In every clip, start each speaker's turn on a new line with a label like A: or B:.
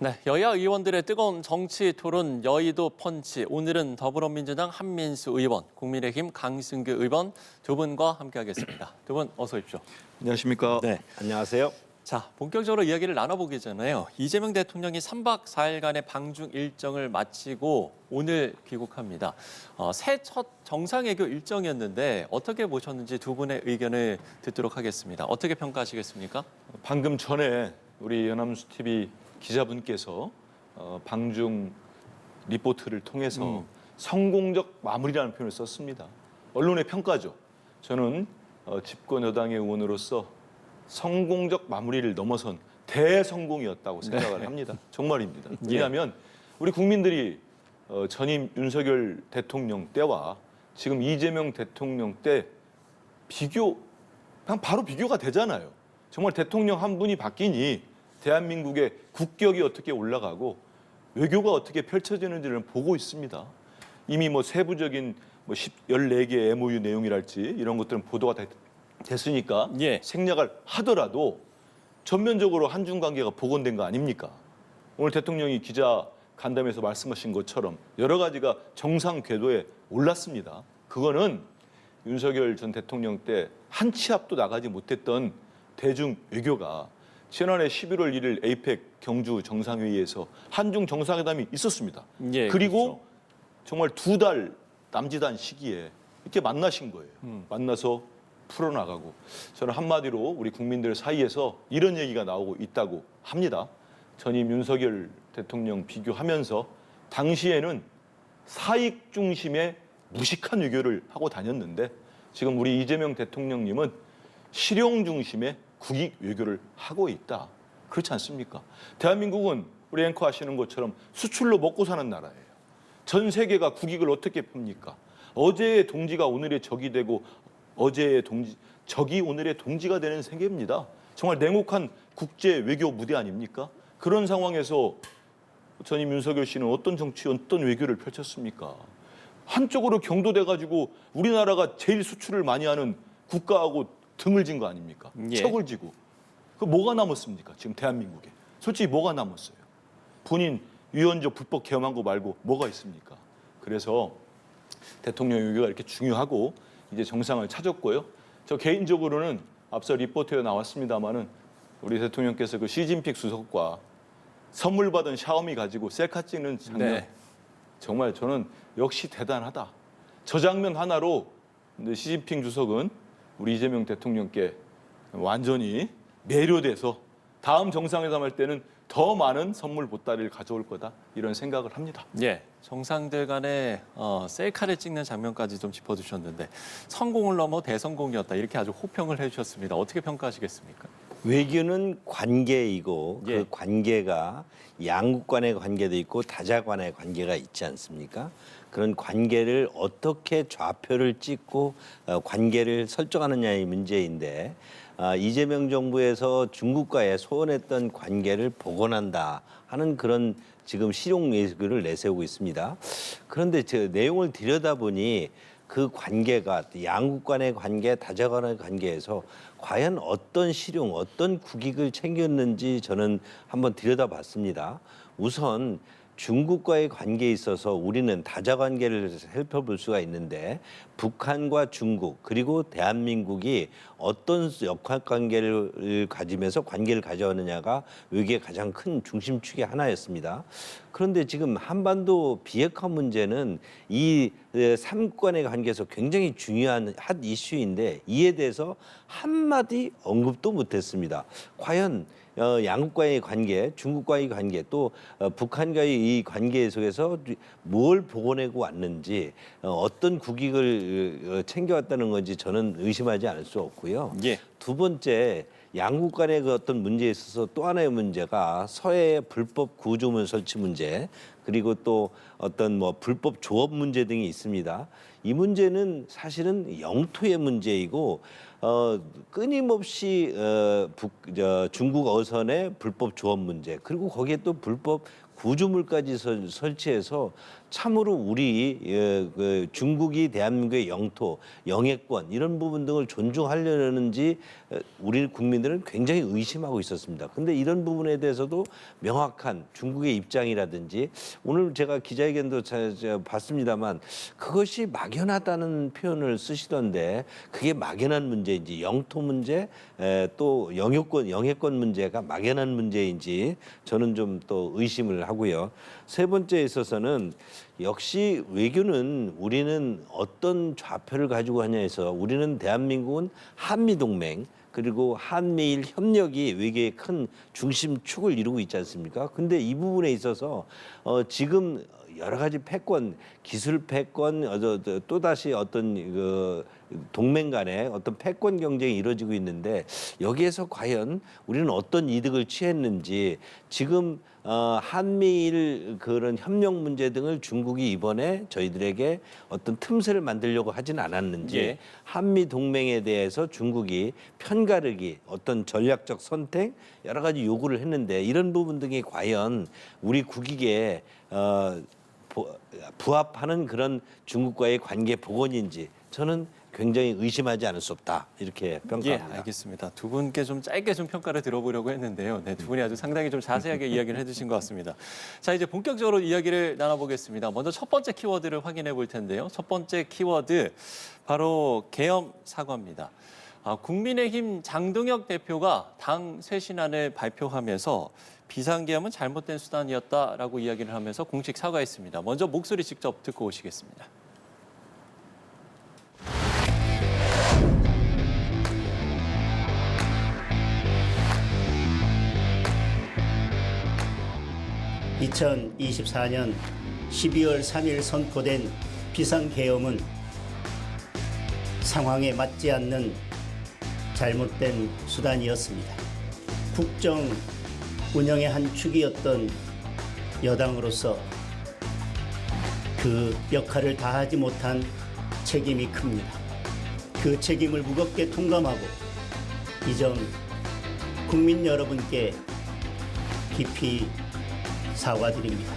A: 네, 여야 의원들의 뜨거운 정치 토론 여의도 펀치. 오늘은 더불어민주당 한민수 의원, 국민의힘 강승규 의원 두 분과 함께하겠습니다. 두 분 어서 오십시오.
B: 안녕하십니까?
A: 네,
C: 안녕하세요.
A: 자 본격적으로 이야기를 나눠보기 전에요. 이재명 대통령이 3박 4일간의 방중 일정을 마치고 오늘 귀국합니다. 새 첫 정상외교 일정이었는데 어떻게 보셨는지 두 분의 의견을 듣도록 하겠습니다. 어떻게 평가하시겠습니까?
B: 방금 전에 우리 연합뉴스 TV 기자분께서 방중 리포트를 통해서 성공적 마무리라는 표현을 썼습니다. 언론의 평가죠. 저는 집권 여당의 의원으로서 성공적 마무리를 넘어선 대성공이었다고 생각을 합니다. 정말입니다. 왜냐하면 우리 국민들이 전임 윤석열 대통령 때와 지금 이재명 대통령 때 그냥 바로 비교가 되잖아요. 정말 대통령 한 분이 바뀌니 대한민국의 국격이 어떻게 올라가고 외교가 어떻게 펼쳐지는지를 보고 있습니다. 이미 세부적인 14개의 MOU 내용이랄지 이런 것들은 보도가 됐으니까
A: 예.
B: 생략을 하더라도 전면적으로 한중 관계가 복원된 거 아닙니까? 오늘 대통령이 기자 간담회에서 말씀하신 것처럼 여러 가지가 정상 궤도에 올랐습니다. 그거는 윤석열 전 대통령 때 한 치 앞도 나가지 못했던 대중 외교가 지난해 11월 1일 에이펙 경주 정상회의에서 한중 정상회담이 있었습니다.
A: 예,
B: 그리고
A: 그렇죠.
B: 정말 2달 남짓한 시기에 이렇게 만나신 거예요. 만나서 풀어나가고 저는 한마디로 우리 국민들 사이에서 이런 얘기가 나오고 있다고 합니다. 전임 윤석열 대통령 비교하면서 당시에는 사익 중심의 무식한 외교를 하고 다녔는데 지금 우리 이재명 대통령님은 실용 중심의 국익 외교를 하고 있다. 그렇지 않습니까? 대한민국은 우리 앵커 하시는 것처럼 수출로 먹고 사는 나라예요. 전 세계가 국익을 어떻게 봅니까? 어제의 동지가 오늘의 적이 되고 어제의 적이 오늘의 동지가 되는 세계입니다. 정말 냉혹한 국제 외교 무대 아닙니까? 그런 상황에서 전임 윤석열 씨는 어떤 정치, 어떤 외교를 펼쳤습니까? 한쪽으로 경도돼가지고 우리나라가 제일 수출을 많이 하는 국가하고 등을 진 거 아닙니까?
A: 예.
B: 척을 지고. 그 뭐가 남았습니까? 지금 대한민국에. 솔직히 뭐가 남았어요? 본인 위헌적 불법 계엄한 거 말고 뭐가 있습니까? 그래서 대통령 외교가 이렇게 중요하고 이제 정상을 찾았고요. 저 개인적으로는 앞서 리포트에 나왔습니다마는 우리 대통령께서 그 시진핑 수석과 선물 받은 샤오미 가지고 셀카 찍는 장면
A: 네.
B: 정말 저는 역시 대단하다. 저 장면 하나로 시진핑 주석은 우리 이재명 대통령께 완전히 매료돼서 다음 정상회담 할 때는 더 많은 선물 보따리를 가져올 거다 이런 생각을 합니다.
A: 예, 정상들 간에 셀카를 찍는 장면까지 좀 짚어주셨는데 성공을 넘어 대성공이었다 이렇게 아주 호평을 해주셨습니다. 어떻게 평가하시겠습니까?
C: 외교는 관계이고
A: 예.
C: 그 관계가 양국 간의 관계도 있고 다자 간의 관계가 있지 않습니까? 그런 관계를 어떻게 좌표를 찍고 관계를 설정하느냐의 문제인데 이재명 정부에서 중국과의 소원했던 관계를 복원한다 하는 그런 지금 실용 외교를 내세우고 있습니다. 그런데 저 내용을 들여다보니 그 관계가 양국 간의 관계, 다자 간의 관계에서 과연 어떤 실용, 어떤 국익을 챙겼는지 저는 한번 들여다봤습니다. 우선 중국과의 관계에 있어서 우리는 다자 관계를 살펴볼 수가 있는데 북한과 중국 그리고 대한민국이 어떤 역학 관계를 가지면서 관계를 가져왔느냐가 외교의 가장 큰 중심축의 하나였습니다. 그런데 지금 한반도 비핵화 문제는 이 삼국 간의 관계에서 굉장히 중요한 핫 이슈인데 이에 대해서 한마디 언급도 못했습니다. 과연 양국과의 관계, 중국과의 관계, 또 북한과의 이 관계 속에서 뭘 복원하고 왔는지 어떤 국익을 챙겨왔다는 건지 저는 의심하지 않을 수 없고요.
A: 예.
C: 두 번째, 양국 간의 그 어떤 문제에 있어서 또 하나의 문제가 서해의 불법 구조물 설치 문제, 그리고 또 어떤 뭐 불법 조업 문제 등이 있습니다. 이 문제는 사실은 영토의 문제이고 끊임없이 중국 어선의 불법 조업 문제 그리고 거기에 또 불법 구조물까지 설치해서 참으로 우리 그 중국이 대한민국의 영토, 영해권 이런 부분 등을 존중하려는지 우리 국민들은 굉장히 의심하고 있었습니다. 그런데 이런 부분에 대해서도 명확한 중국의 입장이라든지 오늘 제가 기자회견도 봤습니다만 그것이 막연하다는 표현을 쓰시던데 그게 막연한 문제인지 영토 문제 또 영해권 문제가 막연한 문제인지 저는 좀 또 의심을 하고요. 세 번째에 있어서는 역시 외교는 우리는 어떤 좌표를 가지고 하냐에서 우리는 대한민국은 한미동맹 그리고 한미일 협력이 외교의 큰 중심축을 이루고 있지 않습니까? 근데 이 부분에 있어서 지금 여러 가지 패권, 기술 패권, 또다시 어떤 그 동맹 간의 어떤 패권 경쟁이 이루어지고 있는데 여기에서 과연 우리는 어떤 이득을 취했는지 지금 한미일 그런 협력 문제 등을 중국이 이번에 저희들에게 어떤 틈새를 만들려고 하진 않았는지
A: 예.
C: 한미 동맹에 대해서 중국이 편가르기 어떤 전략적 선택 여러 가지 요구를 했는데 이런 부분 등이 과연 우리 국익에 부합하는 그런 중국과의 관계 복원인지 저는 굉장히 의심하지 않을 수 없다 이렇게 평가합니다.
A: 예, 알겠습니다. 두 분께 좀 짧게 좀 평가를 들어보려고 했는데요. 네, 두 분이 아주 상당히 좀 자세하게 이야기를 해주신 것 같습니다. 자, 이제 본격적으로 이야기를 나눠보겠습니다. 먼저 첫 번째 키워드를 확인해 볼 텐데요. 첫 번째 키워드 바로 계엄 사과입니다. 국민의힘 장동혁 대표가 당 쇄신안을 발표하면서 비상계엄은 잘못된 수단이었다라고 이야기를 하면서 공식 사과했습니다. 먼저 목소리 직접 듣고 오시겠습니다.
D: (2024년 12월 3일) 선포된 비상계엄은 상황에 맞지 않는 잘못된 수단이었습니다. 국정 운영의 한 축이었던 여당으로서 그 역할을 다하지 못한 책임이 큽니다. 그 책임을 무겁게 통감하고 이 점 국민 여러분께 깊이 사과드립니다.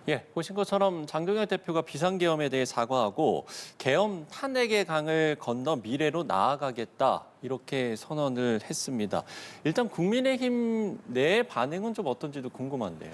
A: 예, 보신 것처럼 장동혁 대표가 비상계엄에 대해 사과하고 계엄 탄핵의 강을 건너 미래로 나아가겠다 이렇게 선언을 했습니다. 일단 국민의힘 내 반응은 좀 어떤지도 궁금한데요.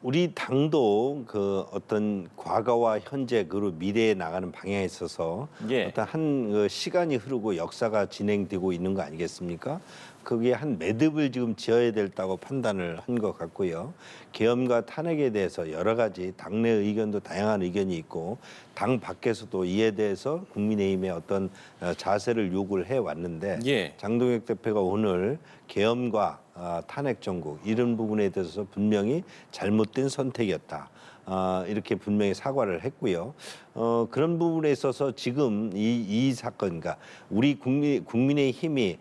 C: 우리 당도 그 어떤 과거와 현재 그리고 미래에 나가는 방향에 있어서
A: 예.
C: 어떤 한 시간이 흐르고 역사가 진행되고 있는 거 아니겠습니까? 그게 한 매듭을 지금 지어야 된다고 판단을 한 것 같고요. 계엄과 탄핵에 대해서 여러 가지 당내 의견도 다양한 의견이 있고 당 밖에서도 이에 대해서 국민의힘의 어떤 자세를 요구를 해왔는데
A: 예.
C: 장동혁 대표가 오늘 계엄과 탄핵 정국 이런 부분에 대해서 분명히 잘못된 선택이었다. 이렇게 분명히 사과를 했고요. 그런 부분에 있어서 지금 이 사건, 그러니까 우리 국민의 힘이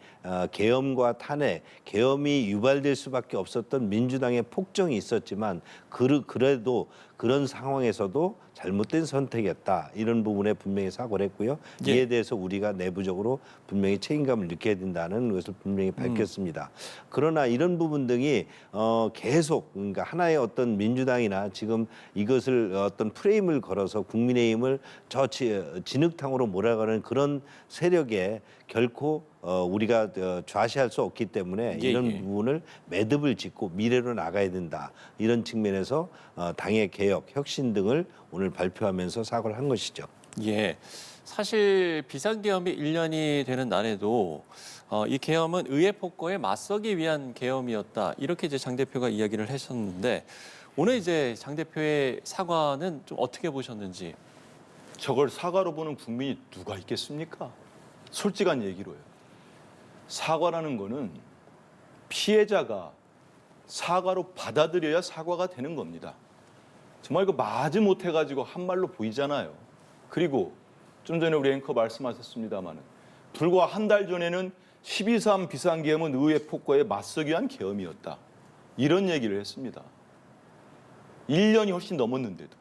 C: 계엄과 탄핵, 계엄이 유발될 수밖에 없었던 민주당의 폭정이 있었지만 그래도 그런 상황에서도 잘못된 선택이었다. 이런 부분에 분명히 사과를 했고요.
A: 예.
C: 이에 대해서 우리가 내부적으로 분명히 책임감을 느껴야 된다는 것을 분명히 밝혔습니다. 그러나 이런 부분 등이 계속 그러니까 하나의 어떤 민주당이나 지금 이것을 어떤 프레임을 걸어서 국민의힘을 저 진흙탕으로 몰아가는 그런 세력에 결코 우리가 좌시할 수 없기 때문에
A: 예,
C: 이런
A: 예.
C: 부분을 매듭을 짓고 미래로 나가야 된다. 이런 측면에서 당의 개혁, 혁신 등을 오늘 발표하면서 사과를 한 것이죠.
A: 예. 사실 비상계엄이 1년이 되는 날에도 이 계엄은 의회 폭거에 맞서기 위한 계엄이었다. 이렇게 이제 장 대표가 이야기를 하셨는데 오늘 이제 장 대표의 사과는 좀 어떻게 보셨는지.
B: 저걸 사과로 보는 국민이 누가 있겠습니까? 솔직한 얘기로요. 사과라는 거는 피해자가 사과로 받아들여야 사과가 되는 겁니다. 정말 이거 마지 못해가지고 한 말로 보이잖아요. 그리고 좀 전에 우리 앵커 말씀하셨습니다마는 불과 한 달 전에는 12.3 비상계엄은 의회 폭거에 맞서기 위한 계엄이었다. 이런 얘기를 했습니다. 1년이 훨씬 넘었는데도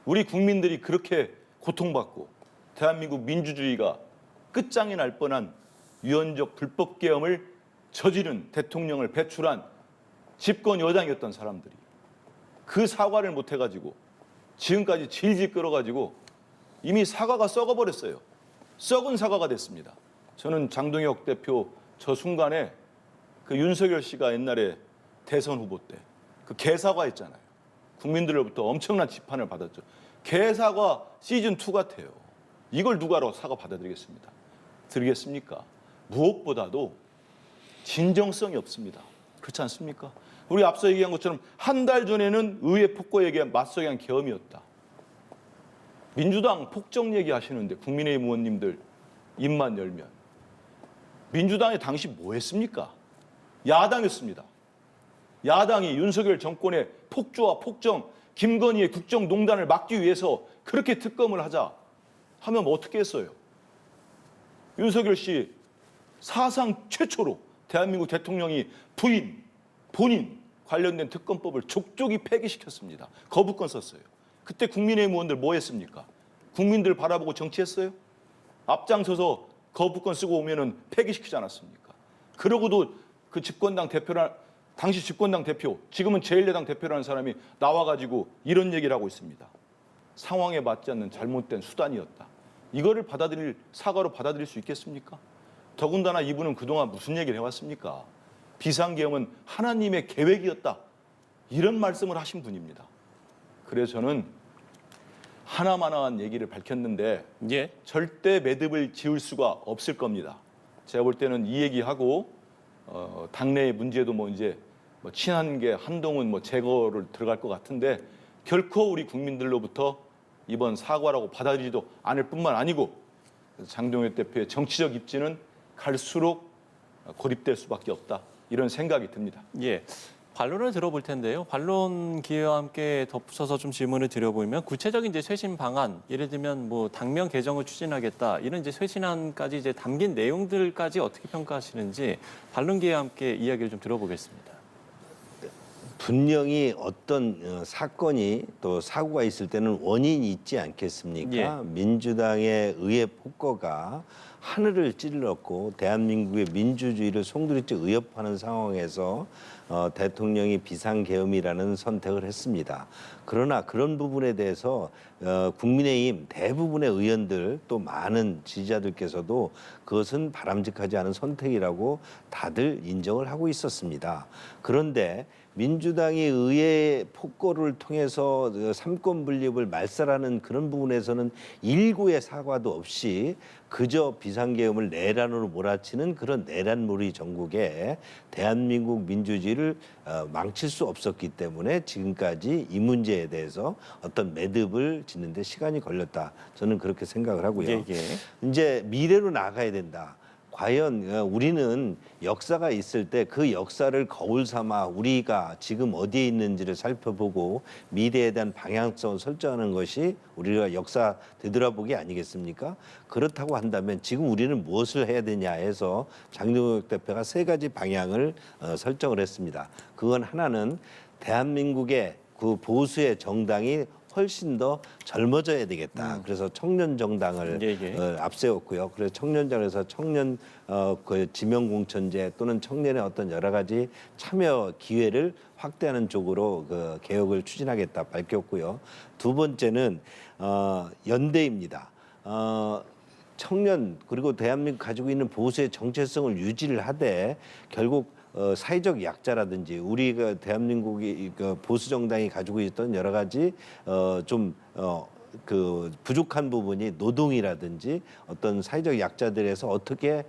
B: 우리 국민들이 그렇게 고통받고 대한민국 민주주의가 끝장이 날 뻔한 유연적 불법 계엄을 저지른 대통령을 배출한 집권 여당이었던 사람들이 그 사과를 못해가지고 지금까지 질질 끌어가지고 이미 사과가 썩어버렸어요. 썩은 사과가 됐습니다. 저는 장동혁 대표 저 순간에 그 윤석열 씨가 옛날에 대선 후보 때 그 개사과 했잖아요. 국민들로부터 엄청난 비판을 받았죠. 개사과 시즌2 같아요. 이걸 누가로 사과 받아들이겠습니다. 드리겠습니까? 무엇보다도 진정성이 없습니다. 그렇지 않습니까? 우리 앞서 얘기한 것처럼 한 달 전에는 의회 폭거에 맞서기 위한 계엄이었다. 민주당 폭정 얘기하시는데 국민의힘 의원님들 입만 열면 민주당이 당시 뭐 했습니까? 야당이었습니다. 야당이 윤석열 정권의 폭주와 폭정, 김건희의 국정농단을 막기 위해서 그렇게 특검을 하자 하면 어떻게 했어요? 윤석열 씨 사상 최초로 대한민국 대통령이 본인 관련된 특검법을 족족이 폐기시켰습니다. 거부권 썼어요. 그때 국민의힘 의원들 뭐 했습니까? 국민들 바라보고 정치했어요? 앞장서서 거부권 쓰고 오면은 폐기시키지 않았습니까? 그러고도 그 집권당 대표란 당시 집권당 대표, 지금은 제1야당 대표라는 사람이 나와가지고 이런 얘기를 하고 있습니다. 상황에 맞지 않는 잘못된 수단이었다. 이거를 사과로 받아들일 수 있겠습니까? 더군다나 이분은 그동안 무슨 얘기를 해왔습니까? 비상계엄은 하나님의 계획이었다. 이런 말씀을 하신 분입니다. 그래서 저는 하나만한 얘기를 밝혔는데
A: 예.
B: 절대 매듭을 지을 수가 없을 겁니다. 제가 볼 때는 이 얘기하고 당내의 문제도 이제 친한계 한동훈 제거를 들어갈 것 같은데 결코 우리 국민들로부터 이번 사과라고 받아들이지도 않을 뿐만 아니고 장동혁 대표의 정치적 입지는 갈수록 고립될 수밖에 없다. 이런 생각이 듭니다.
A: 예. 반론을 들어볼 텐데요. 반론 기회와 함께 덧붙여서 좀 질문을 드려보면 구체적인 이제 쇄신 방안, 예를 들면 당면 개정을 추진하겠다 이런 이제 쇄신안까지 이제 담긴 내용들까지 어떻게 평가하시는지 반론 기회와 함께 이야기를 좀 들어보겠습니다.
C: 분명히 어떤 사건이 또 사고가 있을 때는 원인이 있지 않겠습니까?
A: 예.
C: 민주당의 의회 폭거가 하늘을 찔렀고 대한민국의 민주주의를 송두리째 위협하는 상황에서 대통령이 비상계엄이라는 선택을 했습니다. 그러나 그런 부분에 대해서 국민의힘 대부분의 의원들 또 많은 지지자들께서도 그것은 바람직하지 않은 선택이라고 다들 인정을 하고 있었습니다. 그런데 민주당이 의회 폭거를 통해서 삼권 분립을 말살하는 그런 부분에서는 일구의 사과도 없이 그저 비상계엄을 내란으로 몰아치는 그런 내란몰이 전국에 대한민국 민주주의를 망칠 수 없었기 때문에 지금까지 이 문제에 대해서 어떤 매듭을 짓는 데 시간이 걸렸다. 저는 그렇게 생각을 하고요.
A: 예, 예.
C: 이제 미래로 나가야 된다. 과연 우리는 역사가 있을 때 그 역사를 거울 삼아 우리가 지금 어디에 있는지를 살펴보고 미래에 대한 방향성을 설정하는 것이 우리가 역사 되돌아보기 아니겠습니까? 그렇다고 한다면 지금 우리는 무엇을 해야 되냐 해서 장동혁 대표가 세 가지 방향을 설정을 했습니다. 그건 하나는 대한민국의 그 보수의 정당이 훨씬 더 젊어져야 되겠다. 그래서 청년 정당을 앞세웠고요. 그래서 청년장에서 청년 그 지명 공천제 또는 청년의 어떤 여러 가지 참여 기회를 확대하는 쪽으로 그 개혁을 추진하겠다 밝혔고요. 두 번째는 연대입니다. 청년 그리고 대한민국 가지고 있는 보수의 정체성을 유지를 하되 결국 사회적 약자라든지 우리가 대한민국이 보수 정당이 가지고 있던 여러 가지 그 부족한 부분이 노동이라든지 어떤 사회적 약자들에서 어떻게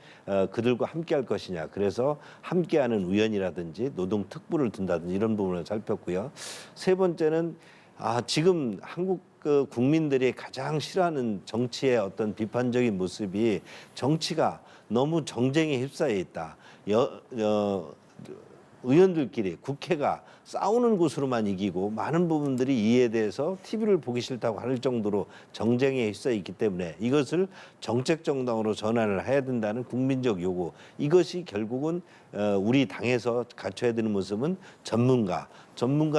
C: 그들과 함께할 것이냐. 그래서 함께하는 의원이라든지 노동 특부를 둔다든지 이런 부분을 살폈고요. 세 번째는 지금 한국 그 국민들이 가장 싫어하는 정치의 어떤 비판적인 모습이 정치가 너무 정쟁에 휩싸여 있다. 의원들끼리 국회가 싸우는 곳으로만 이기고 많은 부분들이 이에 대해서 TV를 보기 싫다고 할 정도로 정쟁에 휩싸여 있기 때문에 이것을 정책 정당으로 전환을 해야 된다는 국민적 요구, 이것이 결국은 우리 당에서 갖춰야 되는 모습은 전문가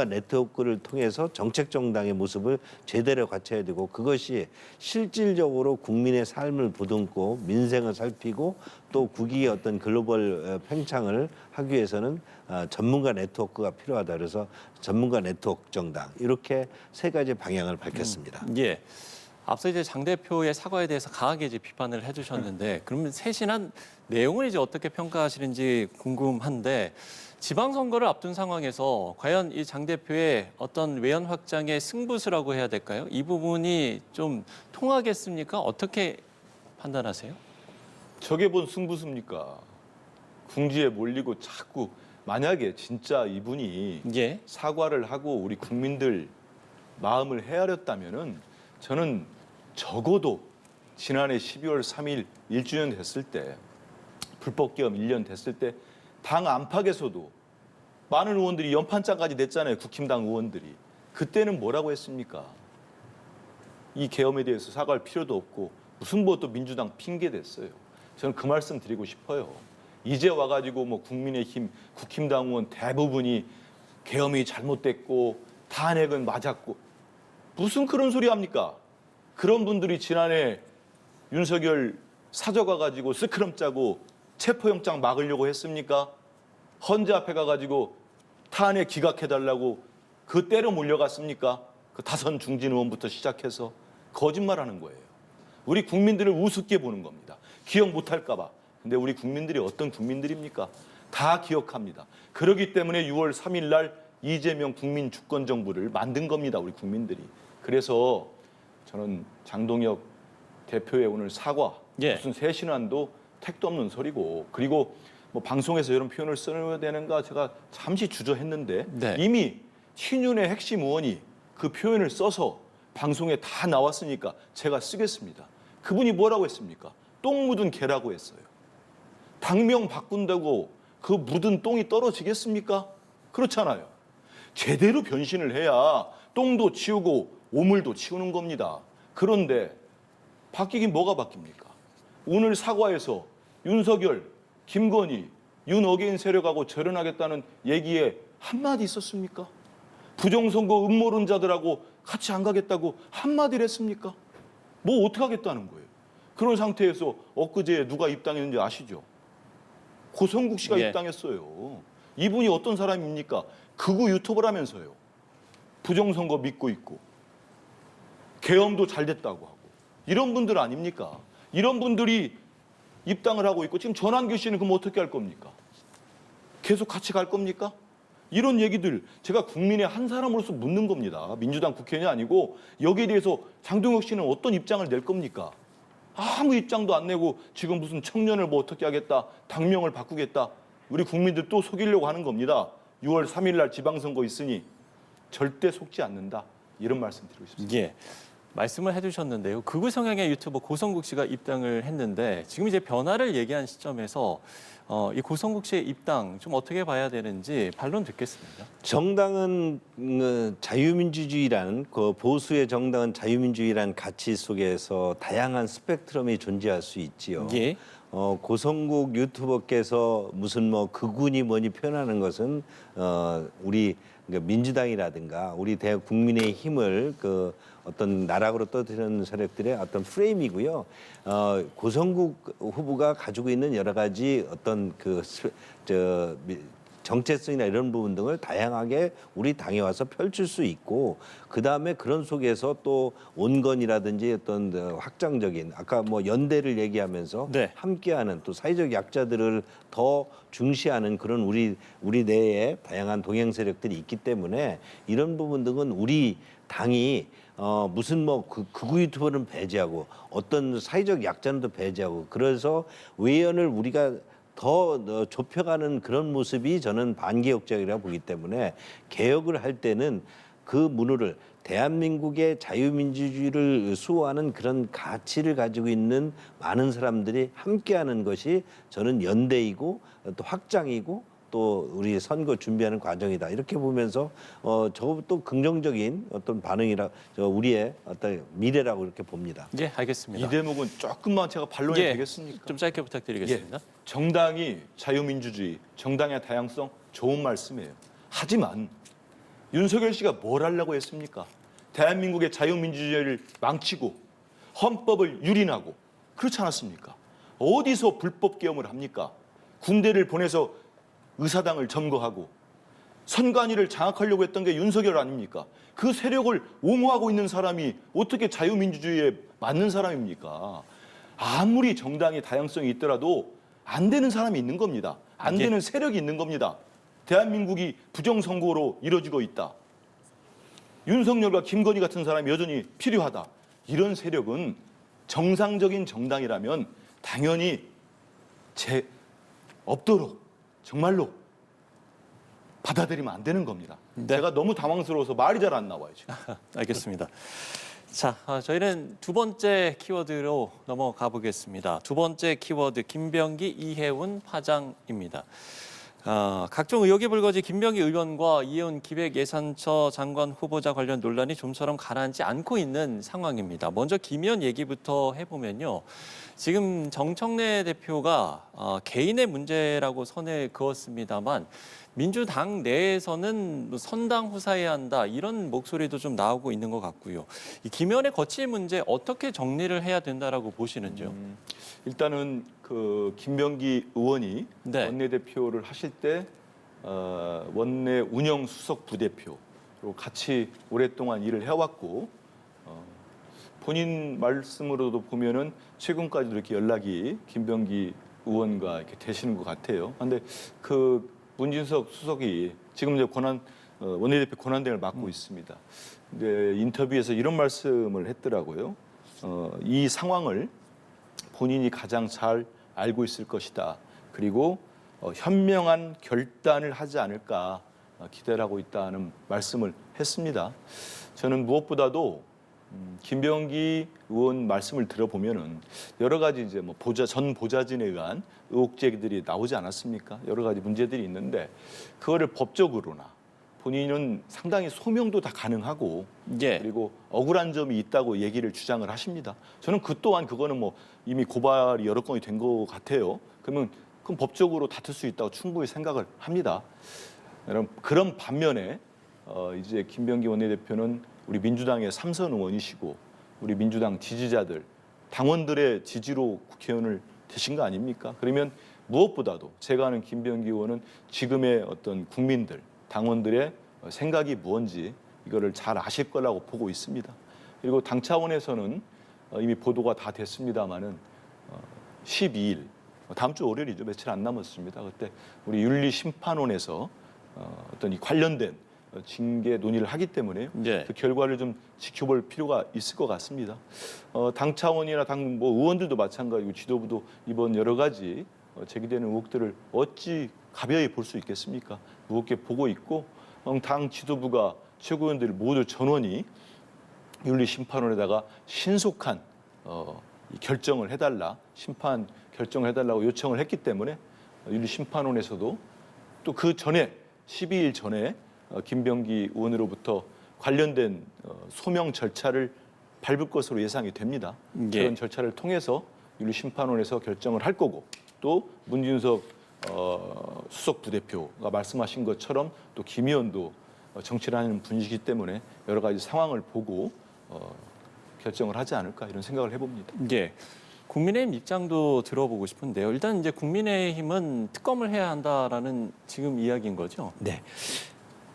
C: 네트워크를 통해서 정책 정당의 모습을 제대로 갖춰야 되고, 그것이 실질적으로 국민의 삶을 보듬고 민생을 살피고 또 국익의 어떤 글로벌 팽창을 하기 위해서는 전문가 네트워크가 필요하다. 그래서 전문가 네트워크 정당, 이렇게 세 가지 방향을 밝혔습니다.
A: 예. 앞서 이제 장 대표의 사과에 대해서 강하게 이제 비판을 해주셨는데, 그러면 세신한 내용을 이제 어떻게 평가하시는지 궁금한데, 지방선거를 앞둔 상황에서 과연 이 장 대표의 어떤 외연 확장의 승부수라고 해야 될까요? 이 부분이 좀 통하겠습니까? 어떻게 판단하세요?
B: 저게 뭔 승부수입니까? 궁지에 몰리고 자꾸, 만약에 진짜 이분이
A: 예.
B: 사과를 하고 우리 국민들 마음을 헤아렸다면은 저는 적어도 지난해 12월 3일 1주년 됐을 때, 불법계엄 1년 됐을 때 당 안팎에서도 많은 의원들이 연판장까지 냈잖아요. 국힘당 의원들이. 그때는 뭐라고 했습니까? 이 계엄에 대해서 사과할 필요도 없고 무슨 뭐 또 민주당 핑계 댔어요. 저는 그 말씀 드리고 싶어요. 이제 와가지고 뭐 국민의힘, 국힘당 의원 대부분이 계엄이 잘못됐고 탄핵은 맞았고, 무슨 그런 소리 합니까? 그런 분들이 지난해 윤석열 사저 가가지고 스크럼 짜고 체포영장 막으려고 했습니까? 헌재 앞에 가가지고 탄핵 기각해달라고 그 때로 몰려갔습니까? 그 다선 중진 의원부터 시작해서 거짓말하는 거예요. 우리 국민들을 우습게 보는 겁니다. 기억 못할까 봐. 근데 우리 국민들이 어떤 국민들입니까? 다 기억합니다. 그렇기 때문에 6월 3일 날 이재명 국민 주권 정부를 만든 겁니다. 우리 국민들이. 그래서 저는 장동혁 대표의 오늘 사과,
A: 예.
B: 무슨 새신안도 택도 없는 소리고, 그리고 뭐 방송에서 이런 표현을 써야 되는가 제가 잠시 주저했는데
A: 네.
B: 이미 친윤의 핵심 의원이 그 표현을 써서 방송에 다 나왔으니까 제가 쓰겠습니다. 그분이 뭐라고 했습니까? 똥 묻은 개라고 했어요. 당명 바꾼다고 그 묻은 똥이 떨어지겠습니까? 그렇잖아요. 제대로 변신을 해야 똥도 치우고 오물도 치우는 겁니다. 그런데 바뀌긴 뭐가 바뀝니까? 오늘 사과에서 윤석열, 김건희, 윤어게인 세력하고 절연하겠다는 얘기에 한마디 있었습니까? 부정선거 음모론자들하고 같이 안 가겠다고 한마디를 했습니까? 뭐 어떻게 하겠다는 거예요? 그런 상태에서 엊그제 누가 입당했는지 아시죠? 고성국 씨가
A: 예.
B: 입당했어요. 이분이 어떤 사람입니까? 극우 유튜버라면서요. 부정선거 믿고 있고 계엄도 잘 됐다고 하고, 이런 분들 아닙니까? 이런 분들이 입당을 하고 있고, 지금 전환규 씨는 그럼 어떻게 할 겁니까? 계속 같이 갈 겁니까? 이런 얘기들 제가 국민의 한 사람으로서 묻는 겁니다. 민주당 국회의원이 아니고 여기에 대해서 장동혁 씨는 어떤 입장을 낼 겁니까? 아무 입장도 안 내고 지금 무슨 청년을 뭐 어떻게 하겠다, 당명을 바꾸겠다, 우리 국민들 또 속이려고 하는 겁니다. 6월 3일 날 지방선거 있으니 절대 속지 않는다. 이런 말씀 드리고 싶습니다.
A: 예. 말씀을 해주셨는데요. 극우 성향의 유튜버 고성국 씨가 입당을 했는데, 지금 이제 변화를 얘기한 시점에서 이 고성국 씨의 입당 좀 어떻게 봐야 되는지 반론 듣겠습니다.
C: 정당은 자유민주주의란, 그 보수의 정당은 자유민주주의란 가치 속에서 다양한 스펙트럼이 존재할 수 있지요.
A: 예.
C: 고성국 유튜버께서 무슨 뭐 극우니 뭐니 표현하는 것은 우리 그러니까 민주당이라든가 우리 국민의 힘을 그 어떤 나락으로 떠드는 세력들의 어떤 프레임이고요. 고성국 후보가 가지고 있는 여러 가지 어떤 정체성이나 이런 부분 등을 다양하게 우리 당에 와서 펼칠 수 있고, 그 다음에 그런 속에서 또 온건이라든지 어떤 확장적인, 아까 뭐 연대를 얘기하면서
A: 네.
C: 함께하는, 또 사회적 약자들을 더 중시하는 그런 우리 내에 다양한 동행 세력들이 있기 때문에 이런 부분 등은 우리 당이 무슨 뭐 극우 유튜버는 배제하고 어떤 사회적 약자는 또 배제하고, 그래서 외연을 우리가 더 좁혀가는 그런 모습이 저는 반개혁적이라고 보기 때문에, 개혁을 할 때는 그 문호를 대한민국의 자유민주주의를 수호하는 그런 가치를 가지고 있는 많은 사람들이 함께하는 것이 저는 연대이고 또 확장이고 또 우리 선거 준비하는 과정이다. 이렇게 보면서 저것도 긍정적인 어떤 반응이라 우리의 어떤 미래라고 이렇게 봅니다.
A: 예, 알겠습니다.
B: 이 대목은 조금만 제가 반론이
A: 예,
B: 되겠습니까?
A: 좀 짧게 부탁드리겠습니다.
B: 예, 정당이 자유민주주의, 정당의 다양성 좋은 말씀이에요. 하지만 윤석열 씨가 뭘 하려고 했습니까? 대한민국의 자유민주주의를 망치고 헌법을 유린하고 그렇지 않았습니까? 어디서 불법 계엄을 합니까? 군대를 보내서 의사당을 점거하고 선관위를 장악하려고 했던 게 윤석열 아닙니까? 그 세력을 옹호하고 있는 사람이 어떻게 자유민주주의에 맞는 사람입니까? 아무리 정당의 다양성이 있더라도 안 되는 사람이 있는 겁니다. 안 되는 세력이 있는 겁니다. 대한민국이 부정선거로 이루어지고 있다. 윤석열과 김건희 같은 사람이 여전히 필요하다. 이런 세력은 정상적인 정당이라면 당연히 없도록 정말로 받아들이면 안 되는 겁니다.
A: 네.
B: 제가 너무 당황스러워서 말이 잘 안 나와요, 지금.
A: 알겠습니다. 자, 저희는 두 번째 키워드로 넘어가 보겠습니다. 두 번째 키워드 김병기, 이해운 파장입니다. 각종 의혹이 불거진 김병기 의원과 이해운 기획예산처 장관 후보자 관련 논란이 좀처럼 가라앉지 않고 있는 상황입니다. 먼저 김 의원 얘기부터 해보면요. 지금 정청래 대표가 개인의 문제라고 선을 그었습니다만 민주당 내에서는 선당 후사해야 한다 이런 목소리도 좀 나오고 있는 것 같고요. 이 김 의원의 거칠 문제 어떻게 정리를 해야 된다라고 보시는지요?
B: 일단은 그 김병기 의원이
A: 네.
B: 원내대표를 하실 때 원내 운영 수석 부대표로 같이 오랫동안 일을 해왔고 본인 말씀으로도 보면은 최근까지도 이렇게 연락이 김병기 의원과 이렇게 되시는 것 같아요. 그런데 그 문진석 수석이 지금 이제 원내대표 권한대행을 맡고 있습니다. 근데 인터뷰에서 이런 말씀을 했더라고요. 이 상황을 본인이 가장 잘 알고 있을 것이다. 그리고 현명한 결단을 하지 않을까 기대를 하고 있다는 말씀을 했습니다. 저는 무엇보다도 김병기 의원 말씀을 들어보면은 여러 가지 이제 뭐 전 보좌진에 의한 의혹 제기들이 나오지 않았습니까? 여러 가지 문제들이 있는데 그거를 법적으로나 본인은 상당히 소명도 다 가능하고
A: 예.
B: 그리고 억울한 점이 있다고 얘기를 주장을 하십니다. 저는 그거는 뭐 이미 고발이 여러 건이 된 것 같아요. 그러면 법적으로 다툴 수 있다고 충분히 생각을 합니다. 그런 반면에 이제 김병기 원내대표는 우리 민주당의 3선 의원이시고 우리 민주당 지지자들, 당원들의 지지로 국회의원을 되신 거 아닙니까? 그러면 무엇보다도 제가 아는 김병기 의원은 지금의 어떤 국민들, 당원들의 생각이 무언지 이거를 잘 아실 거라고 보고 있습니다. 그리고 당 차원에서는 이미 보도가 다 됐습니다마는 12일, 다음 주 월요일이죠. 며칠 안 남았습니다. 그때 우리 윤리심판원에서 어떤 이 관련된 징계 논의를 하기 때문에
A: 네.
B: 그 결과를 좀 지켜볼 필요가 있을 것 같습니다. 당 차원이나 당 뭐 의원들도 마찬가지고 지도부도 이번 여러 가지 제기되는 의혹들을 어찌 가벼이 볼 수 있겠습니까? 무겁게 보고 있고 당 지도부가 최고위원들 모두 전원이 윤리심판원에다가 신속한 이 결정을 해달라, 심판 결정을 해달라고 요청을 했기 때문에 윤리심판원에서도 또 그 전에 12일 전에 김병기 의원으로부터 관련된 소명 절차를 밟을 것으로 예상이 됩니다.
A: 예.
B: 그런 절차를 통해서 윤리심판원에서 결정을 할 거고 또 문진석 수석 부대표가 말씀하신 것처럼 또 김 의원도 정치를 하는 분이시기 때문에 여러 가지 상황을 보고 결정을 하지 않을까 이런 생각을 해봅니다.
A: 예. 국민의힘 입장도 들어보고 싶은데요. 일단 이제 국민의힘은 특검을 해야 한다라는 지금 이야기인 거죠.
C: 네.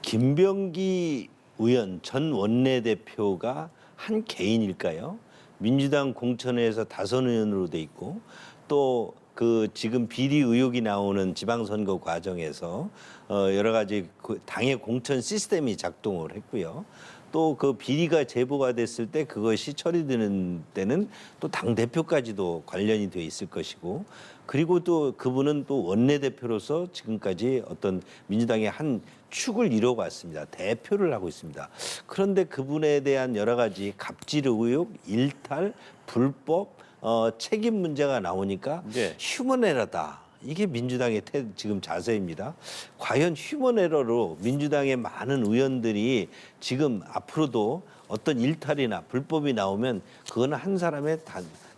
C: 김병기 의원 전 원내대표가 한 개인일까요? 민주당 공천회에서 다선 의원으로 돼 있고 또 그 지금 비리 의혹이 나오는 지방선거 과정에서 여러 가지 그 당의 공천 시스템이 작동을 했고요. 또 그 비리가 제보가 됐을 때 그것이 처리되는 때는 또 당 대표까지도 관련이 돼 있을 것이고, 그리고 또 그분은 또 원내대표로서 지금까지 어떤 민주당의 한 축을 이뤄왔습니다. 대표를 하고 있습니다. 그런데 그분에 대한 여러 가지 갑질 의혹, 일탈, 불법 책임 문제가 나오니까
A: 네.
C: 휴먼에러다 이게 민주당의 지금 자세입니다. 과연 휴먼 에러로 민주당의 많은 의원들이 지금 앞으로도 어떤 일탈이나 불법이 나오면 그거는 한 사람의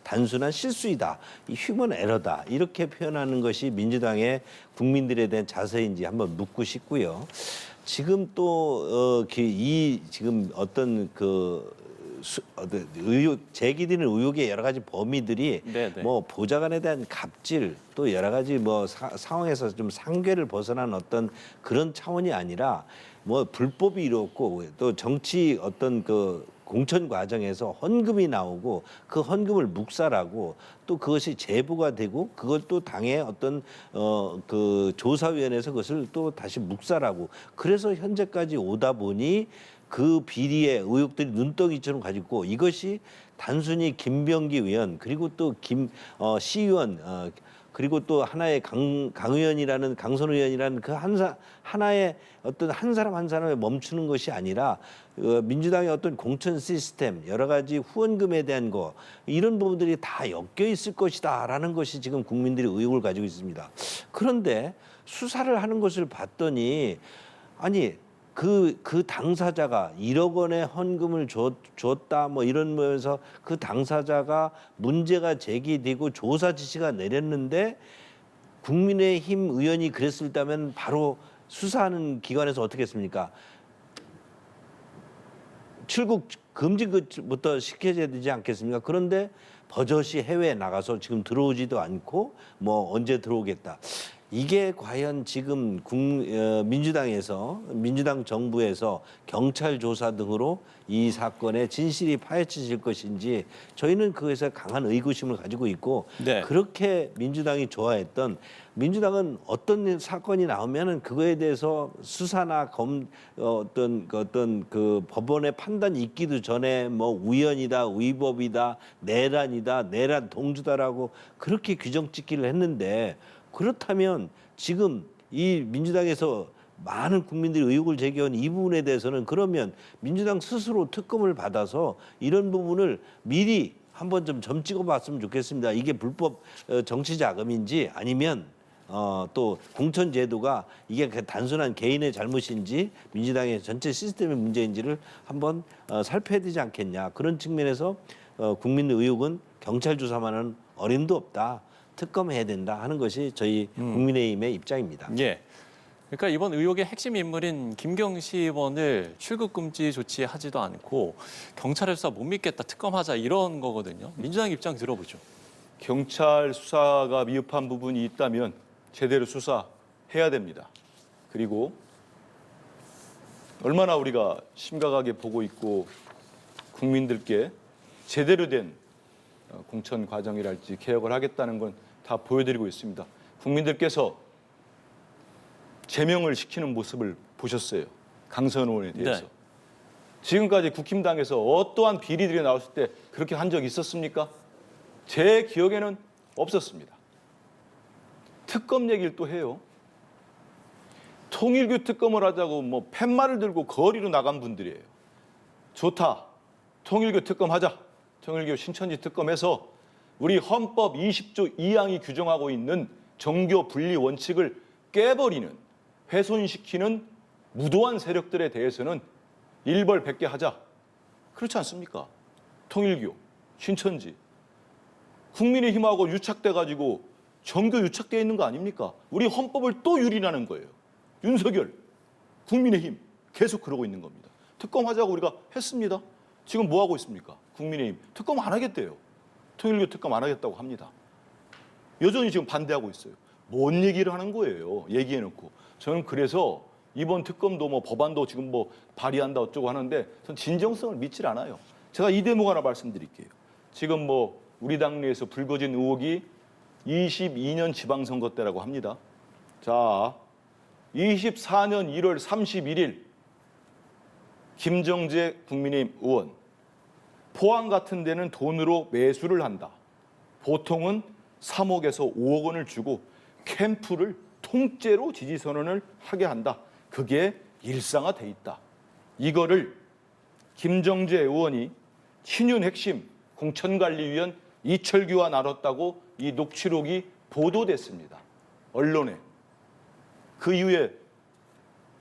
C: 단순한 실수이다. 이 휴먼 에러다. 이렇게 표현하는 것이 민주당의 국민들에 대한 자세인지 한번 묻고 싶고요. 지금 또 지금 어떤 제기되는 의혹의 여러 가지 범위들이
A: 네네.
C: 뭐 보좌관에 대한 갑질 또 여러 가지 뭐 상황에서 좀 상궤를 벗어난 어떤 그런 차원이 아니라 뭐 불법이 이루었고 또 정치 어떤 공천 과정에서 헌금이 나오고 그 헌금을 묵살하고 또 그것이 제보가 되고 그걸 또 당의 어떤 조사위원회에서 그것을 또 다시 묵살하고 그래서 현재까지 오다 보니 그 비리의 의혹들이 눈덩이처럼 가지고 이것이 단순히 김병기 의원 그리고 또 시의원 그리고 또 하나의 강의원이라는 강선 의원이라는 그 하나의 어떤 한 사람 한 사람에 멈추는 것이 아니라 민주당의 어떤 공천 시스템 여러 가지 후원금에 대한 거 이런 부분들이 다 엮여 있을 것이다라는 것이 지금 국민들이 의혹을 가지고 있습니다. 그런데 수사를 하는 것을 봤더니 아니 그 당사자가 1억 원의 헌금을 줬다 뭐 이런 면에서 그 당사자가 문제가 제기되고 조사 지시가 내렸는데 국민의힘 의원이 그랬을다면 바로 수사하는 기관에서 어떻게 했습니까? 출국 금지부터 시켜줘야 되지 않겠습니까? 그런데 버젓이 해외에 나가서 지금 들어오지도 않고 뭐 언제 들어오겠다. 이게 과연 지금 민주당 정부에서 경찰 조사 등으로 이 사건의 진실이 파헤쳐질 것인지 저희는 그것에 강한 의구심을 가지고 있고
A: 네.
C: 그렇게 민주당이 좋아했던 민주당은 어떤 사건이 나오면은 그거에 대해서 수사나 어떤 그 법원의 판단이 있기도 전에 뭐 우연이다, 위법이다, 내란 동주다라고 그렇게 규정 찍기를 했는데 그렇다면 지금 이 민주당에서 많은 국민들이 의혹을 제기한 이 부분에 대해서는 그러면 민주당 스스로 특검을 받아서 이런 부분을 미리 한번 좀 점 찍어봤으면 좋겠습니다. 이게 불법 정치 자금인지 아니면 또 공천 제도가 이게 단순한 개인의 잘못인지 민주당의 전체 시스템의 문제인지를 한번 살펴야 되지 않겠냐. 그런 측면에서 국민의 의혹은 경찰 조사만은 어림도 없다. 특검해야 된다 하는 것이 저희 국민의힘의 입장입니다.
A: 예. 그러니까 이번 의혹의 핵심 인물인 김경시 의원을 출국 금지 조치하지도 않고 경찰의 수사 못 믿겠다, 특검하자 이런 거거든요. 민주당 입장 들어보죠.
B: 경찰 수사가 미흡한 부분이 있다면 제대로 수사해야 됩니다. 그리고 얼마나 우리가 심각하게 보고 있고 국민들께 제대로 된 공천 과정이랄지 개혁을 하겠다는 건 다 보여드리고 있습니다. 국민들께서 제명을 시키는 모습을 보셨어요. 강선 의원에 대해서.
A: 네.
B: 지금까지 국힘당에서 어떠한 비리들이 나왔을 때 그렇게 한 적이 있었습니까? 제 기억에는 없었습니다. 특검 얘기를 또 해요. 통일교 특검을 하자고 뭐 팻말을 들고 거리로 나간 분들이에요. 좋다. 통일교 특검하자. 통일교 신천지 특검해서 우리 헌법 20조 2항이 규정하고 있는 정교 분리 원칙을 깨버리는 훼손시키는 무도한 세력들에 대해서는 일벌백계 하자. 그렇지 않습니까? 통일교, 신천지. 국민의힘하고 유착돼가지고 정교 유착되어 있는 거 아닙니까? 우리 헌법을 또 유린하는 거예요. 윤석열, 국민의힘 계속 그러고 있는 겁니다. 특검하자고 우리가 했습니다. 지금 뭐 하고 있습니까? 국민의힘 특검 안 하겠대요. 통일교 특검 안 하겠다고 합니다. 여전히 지금 반대하고 있어요. 뭔 얘기를 하는 거예요. 얘기해놓고. 저는 그래서 이번 특검도 뭐 법안도 지금 뭐 발의한다 어쩌고 하는데 전 진정성을 믿질 않아요. 제가 이 대목 하나 말씀드릴게요. 지금 뭐 우리 당내에서 불거진 의혹이 22년 지방선거 때라고 합니다. 자, 24년 1월 31일 김정재 국민의힘 의원 포항 같은 데는 돈으로 매수를 한다. 보통은 3억에서 5억 원을 주고 캠프를 통째로 지지선언을 하게 한다. 그게 일상화돼 있다. 이거를 김정재 의원이 친윤 핵심 공천관리위원 이철규와 나눴다고 이 녹취록이 보도됐습니다. 언론에. 그 이후에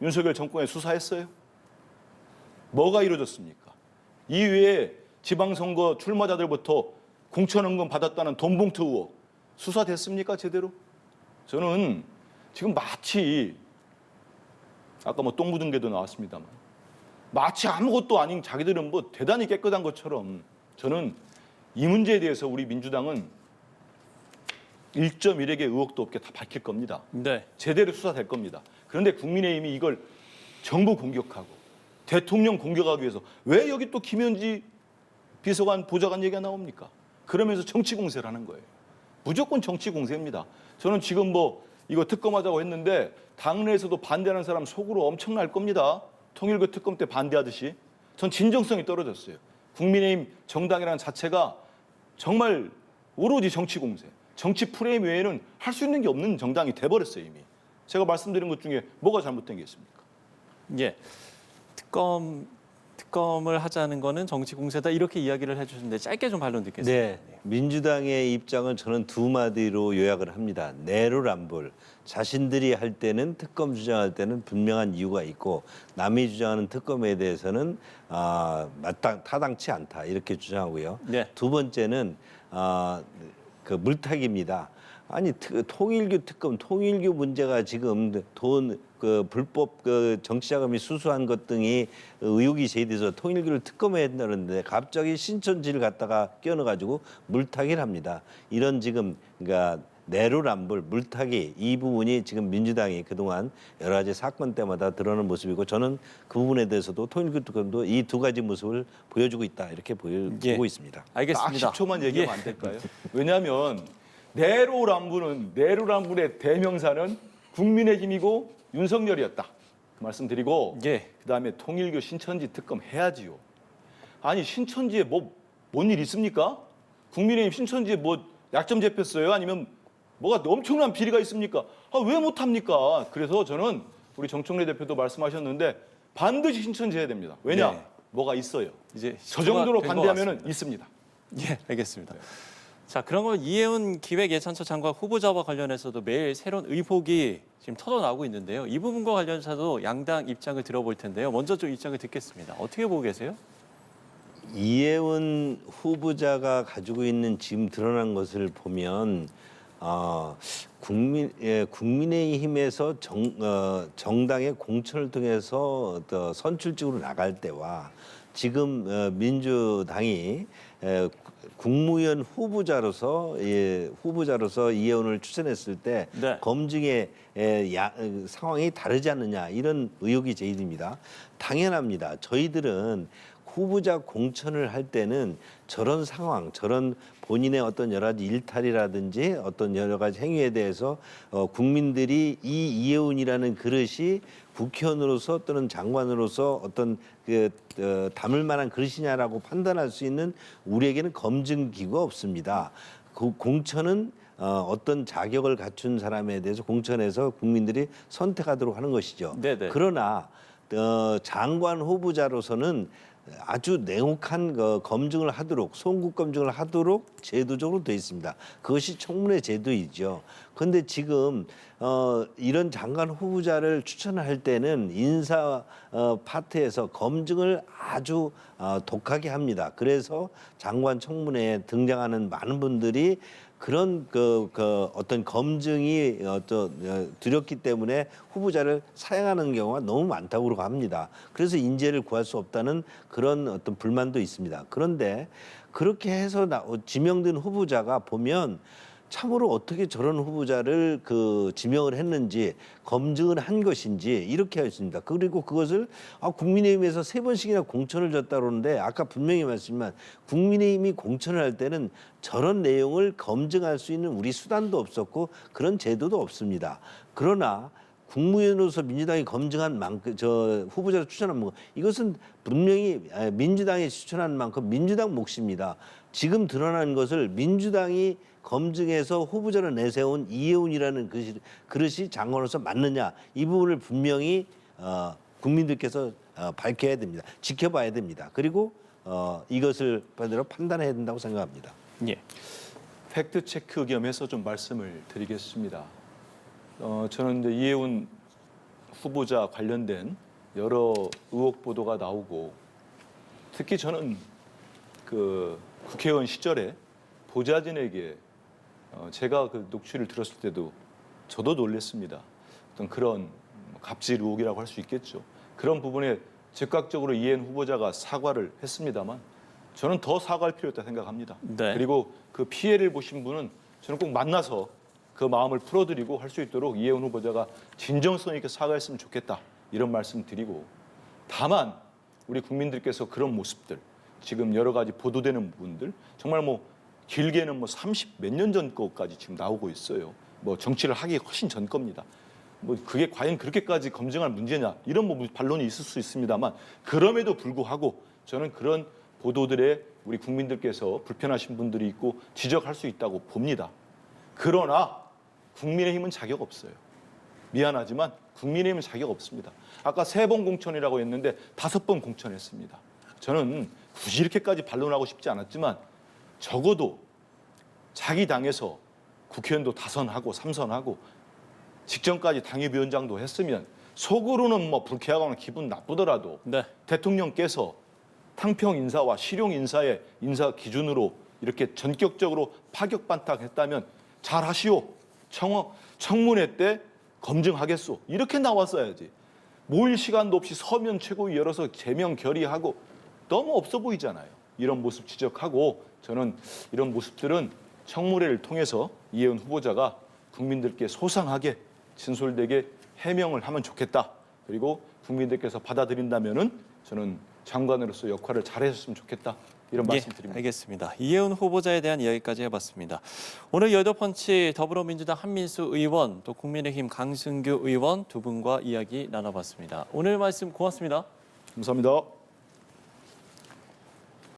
B: 윤석열 정권에 수사했어요? 뭐가 이루어졌습니까? 이후에 지방선거 출마자들부터 공천원금 받았다는 돈봉투 의혹 수사됐습니까? 제대로? 저는 지금 마치 아까 뭐 똥 묻은 개도 나왔습니다만 마치 아무것도 아닌 자기들은 뭐 대단히 깨끗한 것처럼 저는 이 문제에 대해서 우리 민주당은 1.1액의 의혹도 없게 다 밝힐 겁니다.
A: 네.
B: 제대로 수사될 겁니다. 그런데 국민의힘이 이걸 정부 공격하고 대통령 공격하기 위해서 왜 여기 또 김현지 비서관 보좌관 얘기가 나옵니까? 그러면서 정치 공세를 하는 거예요. 무조건 정치 공세입니다. 저는 지금 뭐 이거 특검하자고 했는데 당내에서도 반대하는 사람 속으로 엄청날 겁니다. 통일교 특검 때 반대하듯이. 전 진정성이 떨어졌어요. 국민의힘 정당이라는 자체가 정말 오로지 정치 공세, 정치 프레임 외에는 할 수 있는 게 없는 정당이 돼버렸어요 이미. 제가 말씀드린 것 중에 뭐가 잘못된 게 있습니까?
A: 예. 특검을 하자는 거는 정치 공세다 이렇게 이야기를 해주셨는데 짧게 좀 반론 듣겠습니다.
C: 네, 민주당의 입장은 저는 두 마디로 요약을 합니다. 내로남불. 자신들이 할 때는 특검 주장할 때는 분명한 이유가 있고 남이 주장하는 특검에 대해서는 타당치 않다 이렇게 주장하고요.
A: 네.
C: 두 번째는 그 물타기입니다. 아니 통일교 특검, 통일교 문제가 지금 그 불법 그 정치자금이 수수한 것 등이 의혹이 제기돼서 통일교를 특검해야 된다는데 갑자기 신천지를 갖다가 끼워넣어가지고 물타기를 합니다. 이런 지금 그러니까 내로남불, 물타기 이 부분이 지금 민주당이 그동안 여러 가지 사건 때마다 드러나는 모습이고 저는 그 부분에 대해서도 통일교 특검도 이 두 가지 모습을 보여주고 있다 이렇게 보고 있습니다.
A: 알겠습니다.
B: 딱 10초만 얘기하면 안 될까요? 왜냐하면 내로남불의 대명사는 국민의힘이고 윤석열이었다. 그 말씀드리고
A: 예.
B: 그다음에 통일교 신천지 특검 해야지요. 아니 신천지에 뭔 일 있습니까? 국민의힘 신천지에 뭐 약점 잡혔어요? 아니면 뭐가 엄청난 비리가 있습니까? 왜 못합니까? 그래서 저는 우리 정청래 대표도 말씀하셨는데 반드시 신천지 해야 됩니다. 왜냐?
A: 네.
B: 뭐가 있어요.
A: 이제
B: 저 정도로
A: 된것
B: 반대하면
A: 같습니다.
B: 있습니다.
A: 예, 알겠습니다. 자, 그런 건 이혜훈 기획예산처 장관 후보자와 관련해서도 매일 새로운 의혹이 지금 터져나오고 있는데요. 이 부분과 관련해서도 양당 입장을 들어볼 텐데요. 먼저 좀 입장을 듣겠습니다. 어떻게 보고 계세요?
C: 이혜훈 후보자가 가지고 있는 지금 드러난 것을 보면 국민의힘에서 정당의 공천을 통해서 선출직으로 나갈 때와 지금 민주당이 국무위원 후보자로서 이혜훈을 추천했을 때
A: 네.
C: 검증의 상황이 다르지 않느냐 이런 의혹이 제기됩니다. 당연합니다. 저희들은 후보자 공천을 할 때는 저런 상황, 저런 본인의 어떤 여러 가지 일탈이라든지 어떤 여러 가지 행위에 대해서 국민들이 이 이혜훈이라는 그릇이 국회의원으로서 또는 장관으로서 어떤 담을 만한 그릇이냐라고 판단할 수 있는 우리에게는 검증 기구가 없습니다. 그 공천은 어떤 자격을 갖춘 사람에 대해서 공천해서 국민들이 선택하도록 하는 것이죠.
A: 네네.
C: 그러나 장관 후보자로서는 아주 냉혹한 검증을 하도록 송국 검증을 하도록 제도적으로 되어 있습니다. 그것이 청문회 제도이죠. 그런데 지금 이런 장관 후보자를 추천할 때는 인사 파트에서 검증을 아주 독하게 합니다. 그래서 장관 청문회에 등장하는 많은 분들이 그런 어떤 검증이 두렵기 때문에 후보자를 사양하는 경우가 너무 많다고 합니다. 그래서 인재를 구할 수 없다는 그런 어떤 불만도 있습니다. 그런데 그렇게 해서 지명된 후보자가 보면 참으로 어떻게 저런 후보자를 지명을 했는지 검증을 한 것인지 이렇게 했습니다. 그리고 그것을 국민의힘에서 3번씩이나 공천을 줬다 그러는데 아까 분명히 말씀드렸지만 국민의힘이 공천을 할 때는 저런 내용을 검증할 수 있는 우리 수단도 없었고 그런 제도도 없습니다. 그러나 국무위원으로서 민주당이 검증한 만큼 후보자를 추천한 만큼 이것은 분명히 민주당이 추천한 만큼 민주당 몫입니다. 지금 드러난 것을 민주당이 검증해서 후보자를 내세운 이혜훈이라는 그릇이 장관으로서 맞느냐 이 부분을 분명히 국민들께서 밝혀야 됩니다. 지켜봐야 됩니다. 그리고 이것을 반대로 판단해야 된다고 생각합니다.
A: 예.
B: 팩트 체크 겸해서 좀 말씀을 드리겠습니다. 저는 이제 이해운 후보자 관련된 여러 의혹 보도가 나오고 특히 저는 그 국회의원 시절에 보좌진에게 제가 그 녹취를 들었을 때도 저도 놀랐습니다. 어떤 그런 갑질 의혹이라고 할 수 있겠죠. 그런 부분에 즉각적으로 이해운 후보자가 사과를 했습니다만 저는 더 사과할 필요 있다고 생각합니다.
A: 네.
B: 그리고 그 피해를 보신 분은 저는 꼭 만나서 그 마음을 풀어드리고 할 수 있도록 이해운 후보자가 진정성 있게 사과했으면 좋겠다 이런 말씀 드리고 다만 우리 국민들께서 그런 모습들 지금 여러 가지 보도되는 부분들 정말 뭐 길게는 뭐 30 몇 년 전 거까지 지금 나오고 있어요. 뭐 정치를 하기 훨씬 전 겁니다. 뭐 그게 과연 그렇게까지 검증할 문제냐 이런 뭐 반론이 있을 수 있습니다만 그럼에도 불구하고 저는 그런 보도들에 우리 국민들께서 불편하신 분들이 있고 지적할 수 있다고 봅니다. 그러나 국민의힘은 자격 없어요. 미안하지만 국민의힘은 자격 없습니다. 아까 3번 공천이라고 했는데 5번 공천했습니다. 저는 굳이 이렇게까지 반론하고 싶지 않았지만 적어도 자기 당에서 국회의원도 다선하고 3선하고 직전까지 당협위원장도 했으면 속으로는 뭐 불쾌하거나 기분 나쁘더라도
A: 네.
B: 대통령께서 탕평 인사와 실용 인사의 인사 기준으로 이렇게 전격적으로 파격 반탁했다면 잘하시오. 청문회 때 검증하겠소. 이렇게 나왔어야지. 모일 시간도 없이 서면 최고위 열어서 제명 결의하고 너무 없어 보이잖아요. 이런 모습 지적하고 저는 이런 모습들은 청문회를 통해서 이해운 후보자가 국민들께 소상하게 진솔되게 해명을 하면 좋겠다. 그리고 국민들께서 받아들인다면은 저는 장관으로서 역할을 잘해줬으면 좋겠다. 이런 말씀드립니다.
A: 알겠습니다. 이해운 후보자에 대한 이야기까지 해봤습니다. 오늘 여덟펀치 더불어민주당 한민수 의원 또 국민의힘 강승규 의원 두 분과 이야기 나눠봤습니다. 오늘 말씀 고맙습니다.
B: 감사합니다.